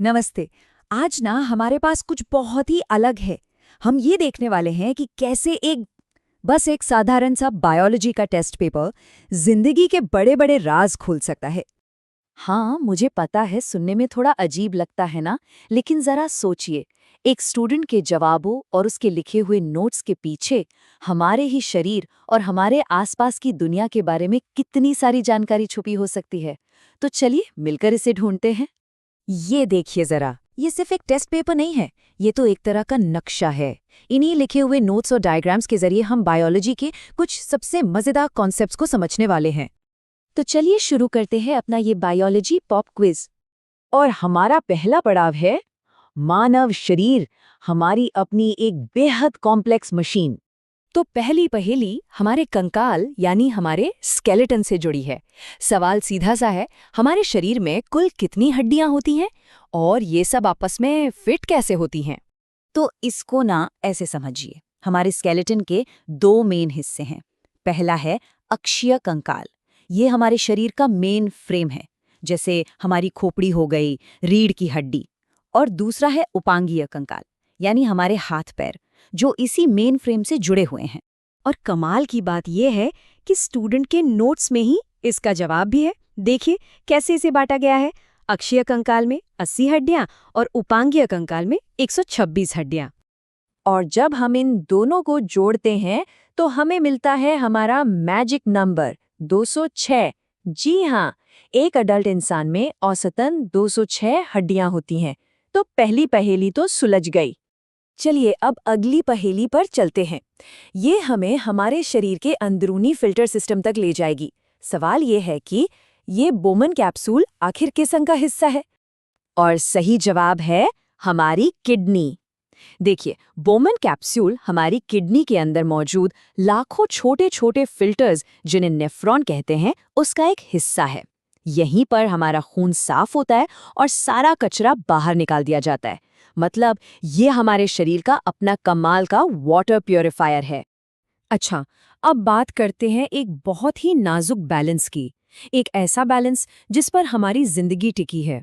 नमस्ते। आज ना हमारे पास कुछ बहुत ही अलग है। हम ये देखने वाले हैं कि कैसे एक साधारण सा बायोलॉजी का टेस्ट पेपर जिंदगी के बड़े बड़े राज खोल सकता है। हाँ, मुझे पता है, सुनने में थोड़ा अजीब लगता है ना, लेकिन जरा सोचिए, एक स्टूडेंट के जवाबों और उसके लिखे हुए नोट्स के पीछे हमारे ही शरीर और हमारे आसपास की दुनिया के बारे में कितनी सारी जानकारी छुपी हो सकती है। तो चलिए मिलकर इसे ढूंढते हैं। ये देखिए जरा, ये सिर्फ एक टेस्ट पेपर नहीं है, ये तो एक तरह का नक्शा है। इन्हीं लिखे हुए नोट्स और डायग्राम्स के जरिए हम बायोलॉजी के कुछ सबसे मजेदार कॉन्सेप्ट्स को समझने वाले हैं। तो चलिए शुरू करते हैं अपना ये बायोलॉजी पॉप क्विज। और हमारा पहला पड़ाव है मानव शरीर, हमारी अपनी एक बेहद कॉम्प्लेक्स मशीन। तो पहली पहेली हमारे कंकाल यानी हमारे स्केलेटन से जुड़ी है। सवाल सीधा सा है, हमारे शरीर में कुल कितनी हड्डियां होती हैं और ये सब आपस में फिट कैसे होती हैं? तो इसको ना ऐसे समझिए, हमारे स्केलेटन के दो मेन हिस्से हैं। पहला है अक्षीय कंकाल, ये हमारे शरीर का मेन फ्रेम है, जैसे हमारी खोपड़ी हो गई, रीढ़ की हड्डी। और दूसरा है उपांगीय कंकाल, यानी हमारे हाथ पैर, जो इसी मेन फ्रेम से जुड़े हुए हैं। और कमाल की बात यह है कि स्टूडेंट के नोट्स में ही इसका जवाब भी है। देखिए कैसे इसे बांटा गया है। अक्षीय कंकाल में 80 हड्डियां और उपांगीय कंकाल में 126 हड्डियां। और जब हम इन दोनों को जोड़ते हैं तो हमें मिलता है हमारा मैजिक नंबर 206। जी हाँ, एक अडल्ट इंसान में औसतन 206 हड्डियां होती हैं। तो पहली पहेली तो सुलझ गई। चलिए अब अगली पहेली पर चलते हैं। ये हमें हमारे शरीर के अंदरूनी फिल्टर सिस्टम तक ले जाएगी। सवाल ये है कि ये बोमन कैप्सूल आखिर किस अंग का हिस्सा है? और सही जवाब है हमारी किडनी। देखिए, बोमन कैप्सूल हमारी किडनी के अंदर मौजूद लाखों छोटे छोटे फिल्टर्स, जिन्हें नेफ्रॉन कहते हैं, उसका एक हिस्सा है। यहीं पर हमारा खून साफ होता है और सारा कचरा बाहर निकाल दिया जाता है। मतलब ये हमारे शरीर का अपना कमाल का वाटर प्यूरिफायर है। अच्छा, अब बात करते हैं एक बहुत ही नाजुक बैलेंस की। एक ऐसा बैलेंस जिस पर हमारी जिंदगी टिकी है।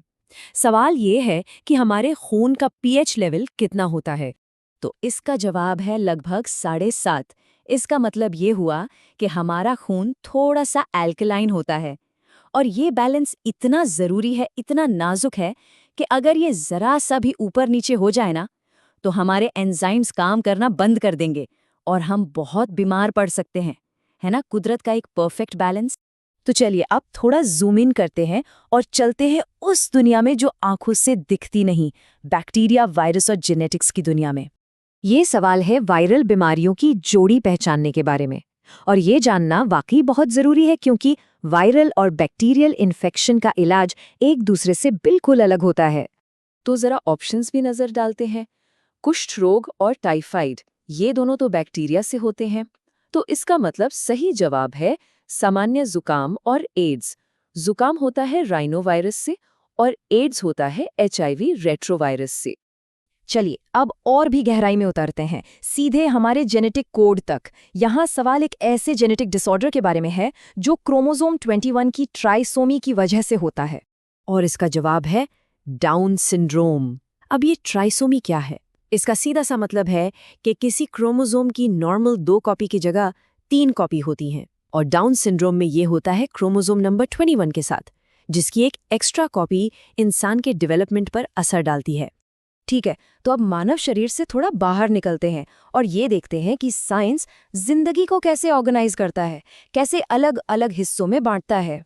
सवाल ये है कि हमारे खून का पीएच लेवल कितना होता है? तो इसका जवाब है लगभग 7.5। इसका मतलब ये हुआ कि हमारा खून थोड़ा सा एल्कलाइन होता है। और ये बैलेंस इतना ज़रूरी है, इतना नाजुक है कि अगर ये ज़रा सा भी ऊपर नीचे हो जाए ना, तो हमारे एंजाइम्स काम करना बंद कर देंगे और हम बहुत बीमार पड़ सकते हैं। है ना कुदरत का एक परफेक्ट बैलेंस? तो चलिए अब थोड़ा जूम इन करते हैं और चलते हैं उस दुनिया में जो आंखों से दिखती नहीं, बैक्टीरिया, वायरस और जेनेटिक्स की दुनिया में। ये सवाल है वायरल बीमारियों की जोड़ी पहचानने के बारे में। और ये जानना वाकई बहुत ज़रूरी है, क्योंकि वायरल और बैक्टीरियल इन्फेक्शन का इलाज एक दूसरे से बिल्कुल अलग होता है। तो ज़रा ऑप्शंस भी नज़र डालते हैं। कुष्ठ रोग और टाइफाइड, ये दोनों तो बैक्टीरिया से होते हैं। तो इसका मतलब सही जवाब है सामान्य जुकाम और एड्स। जुकाम होता है राइनोवायरस से और एड्स होता है HIV रेट्रोवायरस से। चलिए अब और भी गहराई में उतरते हैं, सीधे हमारे जेनेटिक कोड तक। यहाँ सवाल एक ऐसे जेनेटिक डिसऑर्डर के बारे में है जो क्रोमोसोम 21 की ट्राइसोमी की वजह से होता है। और इसका जवाब है डाउन सिंड्रोम। अब ये ट्राइसोमी क्या है? इसका सीधा सा मतलब है कि किसी क्रोमोसोम की नॉर्मल 2 कॉपी की जगह 3 कॉपी होती हैं। और डाउन सिंड्रोम में ये होता है क्रोमोसोम नंबर 21 के साथ, जिसकी एक एक्स्ट्रा कॉपी इंसान के डेवलपमेंट पर असर डालती है। ठीक है, तो अब मानव शरीर से थोड़ा बाहर निकलते हैं और ये देखते हैं कि साइंस जिंदगी को कैसे ऑर्गेनाइज करता है, कैसे अलग अलग हिस्सों में बांटता है।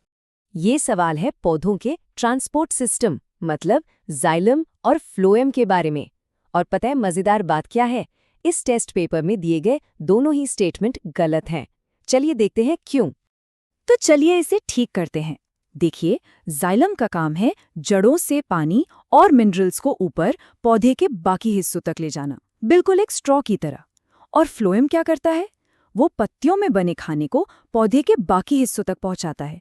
ये सवाल है पौधों के ट्रांसपोर्ट सिस्टम, मतलब जाइलम और फ्लोएम के बारे में। और पता है मजेदार बात क्या है? इस टेस्ट पेपर में दिए गए दोनों ही स्टेटमेंट गलत हैं। चलिए देखते हैं क्यों। तो चलिए इसे ठीक करते हैं। देखिए, जाइलम का काम है जड़ों से पानी और मिनरल्स को ऊपर पौधे के बाकी हिस्सों तक ले जाना, बिल्कुल एक स्ट्रॉ की तरह। और फ्लोएम क्या करता है? वो पत्तियों में बने खाने को पौधे के बाकी हिस्सों तक पहुंचाता है।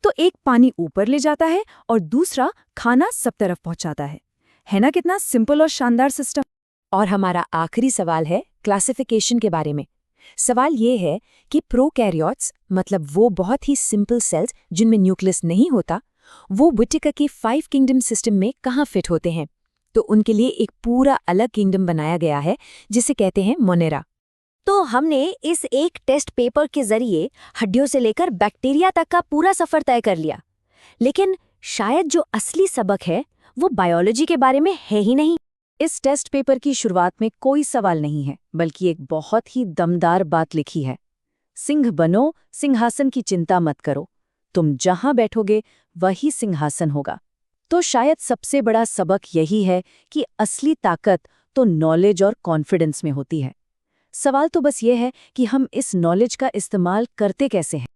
तो एक पानी ऊपर ले जाता है और दूसरा खाना सब तरफ पहुंचाता है ना कितना सिंपल और शानदार सिस्टम। और हमारा आखिरी सवाल है क्लासिफिकेशन के बारे में। सवाल ये है कि प्रोकैरियोट्स, मतलब वो बहुत ही सिंपल सेल्स जिनमें न्यूक्लियस नहीं होता, वो विटिकर के 5 किंगडम सिस्टम में कहाँ फिट होते हैं? तो उनके लिए एक पूरा अलग किंगडम बनाया गया है जिसे कहते हैं मोनेरा। तो हमने इस एक टेस्ट पेपर के जरिए हड्डियों से लेकर बैक्टीरिया तक का पूरा सफर तय कर लिया। लेकिन शायद जो असली सबक है वो बायोलॉजी के बारे में है ही नहीं। इस टेस्ट पेपर की शुरुआत में कोई सवाल नहीं है, बल्कि एक बहुत ही दमदार बात लिखी है। सिंह बनो, सिंहासन की चिंता मत करो, तुम जहां बैठोगे वही सिंहासन होगा। तो शायद सबसे बड़ा सबक यही है कि असली ताकत तो नॉलेज और कॉन्फिडेंस में होती है। सवाल तो बस ये है कि हम इस नॉलेज का इस्तेमाल करते कैसे हैं।